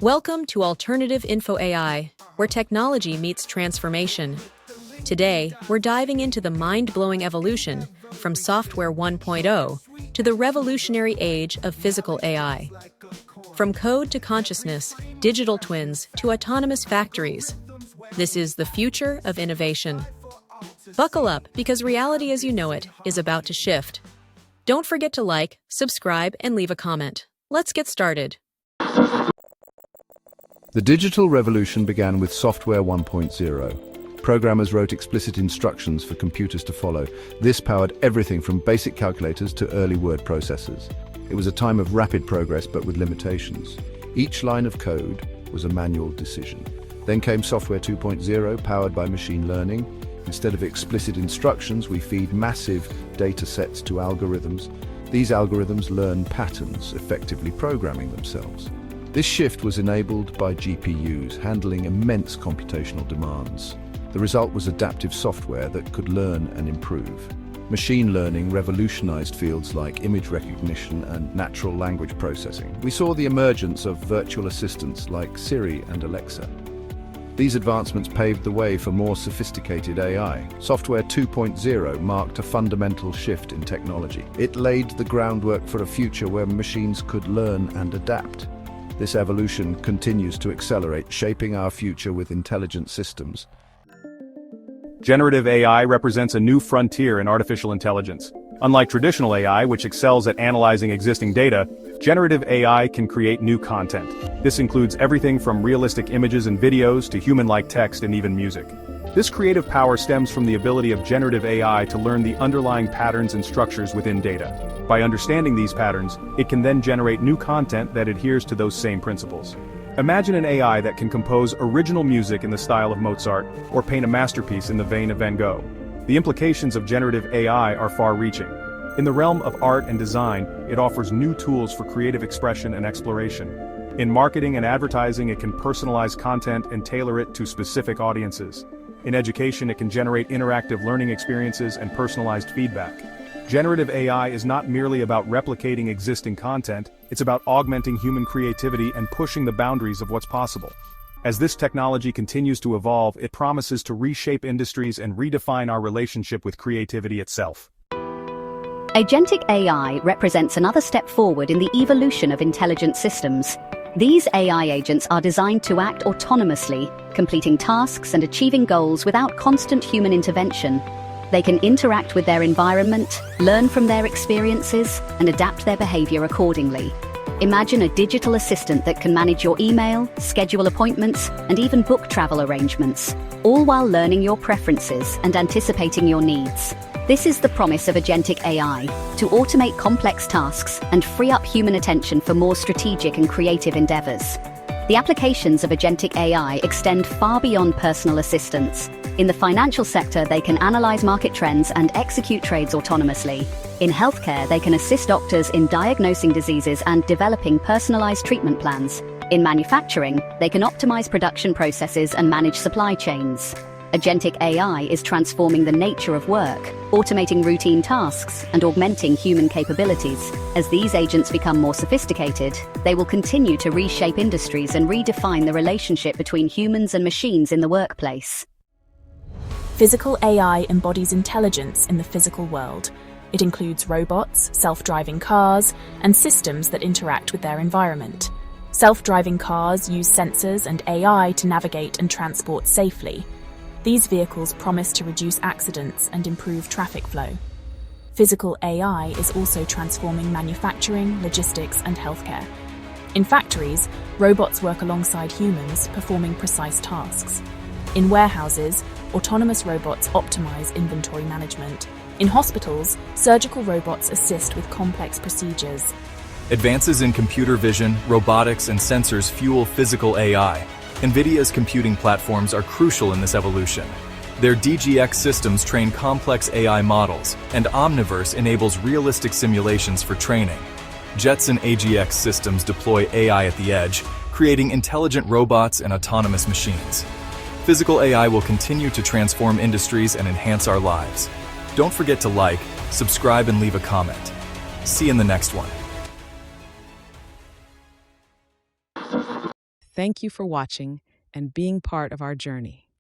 Welcome to Alternative Info AI, where technology meets transformation. Today, we're diving into the mind-blowing evolution from Software 1.0 to the revolutionary age of physical AI. From code to consciousness, digital twins to autonomous factories, this is the future of innovation. Buckle up, because reality as you know it is about to shift. Don't forget to like, subscribe, and leave a comment. Let's get started. The digital revolution began with Software 1.0. Programmers wrote explicit instructions for computers to follow. This powered everything from basic calculators to early word processors. It was a time of rapid progress, but with limitations. Each line of code was a manual decision. Then came Software 2.0, powered by machine learning. Instead of explicit instructions, we feed massive data sets to algorithms. These algorithms learn patterns, effectively programming themselves. This shift was enabled by GPUs, handling immense computational demands. The result was adaptive software that could learn and improve. Machine learning revolutionized fields like image recognition and natural language processing. We saw the emergence of virtual assistants like Siri and Alexa. These advancements paved the way for more sophisticated AI. Software 2.0 marked a fundamental shift in technology. It laid the groundwork for a future where machines could learn and adapt. This evolution continues to accelerate, shaping our future with intelligent systems. Generative AI represents a new frontier in artificial intelligence. Unlike traditional AI, which excels at analyzing existing data, generative AI can create new content. This includes everything from realistic images and videos to human-like text and even music. This creative power stems from the ability of generative AI to learn the underlying patterns and structures within data. By understanding these patterns, it can then generate new content that adheres to those same principles. Imagine an AI that can compose original music in the style of Mozart or paint a masterpiece in the vein of Van Gogh. The implications of generative AI are far-reaching. In the realm of art and design, it offers new tools for creative expression and exploration. In marketing and advertising, it can personalize content and tailor it to specific audiences. In education, it can generate interactive learning experiences and personalized feedback. Generative AI is not merely about replicating existing content, it's about augmenting human creativity and pushing the boundaries of what's possible. As this technology continues to evolve, it promises to reshape industries and redefine our relationship with creativity itself. Agentic AI represents another step forward in the evolution of intelligent systems. These AI agents are designed to act autonomously, completing tasks and achieving goals without constant human intervention. They can interact with their environment, learn from their experiences, and adapt their behavior accordingly. Imagine a digital assistant that can manage your email, schedule appointments, and even book travel arrangements, all while learning your preferences and anticipating your needs. This is the promise of agentic AI, to automate complex tasks and free up human attention for more strategic and creative endeavors. The applications of agentic AI extend far beyond personal assistance. In the financial sector, they can analyze market trends and execute trades autonomously. In healthcare, they can assist doctors in diagnosing diseases and developing personalized treatment plans. In manufacturing, they can optimize production processes and manage supply chains. Agentic AI is transforming the nature of work, automating routine tasks, and augmenting human capabilities. As these agents become more sophisticated, they will continue to reshape industries and redefine the relationship between humans and machines in the workplace. Physical AI embodies intelligence in the physical world. It includes robots, self-driving cars, and systems that interact with their environment. Self-driving cars use sensors and AI to navigate and transport safely. These vehicles promise to reduce accidents and improve traffic flow. Physical AI is also transforming manufacturing, logistics, and healthcare. In factories, robots work alongside humans, performing precise tasks. In warehouses, autonomous robots optimize inventory management. In hospitals, surgical robots assist with complex procedures. Advances in computer vision, robotics, and sensors fuel physical AI. NVIDIA's computing platforms are crucial in this evolution. Their DGX systems train complex AI models, and Omniverse enables realistic simulations for training. Jetson AGX systems deploy AI at the edge, creating intelligent robots and autonomous machines. Physical AI will continue to transform industries and enhance our lives. Don't forget to like, subscribe, and leave a comment. See you in the next one. thank you for watching and being part of our journey.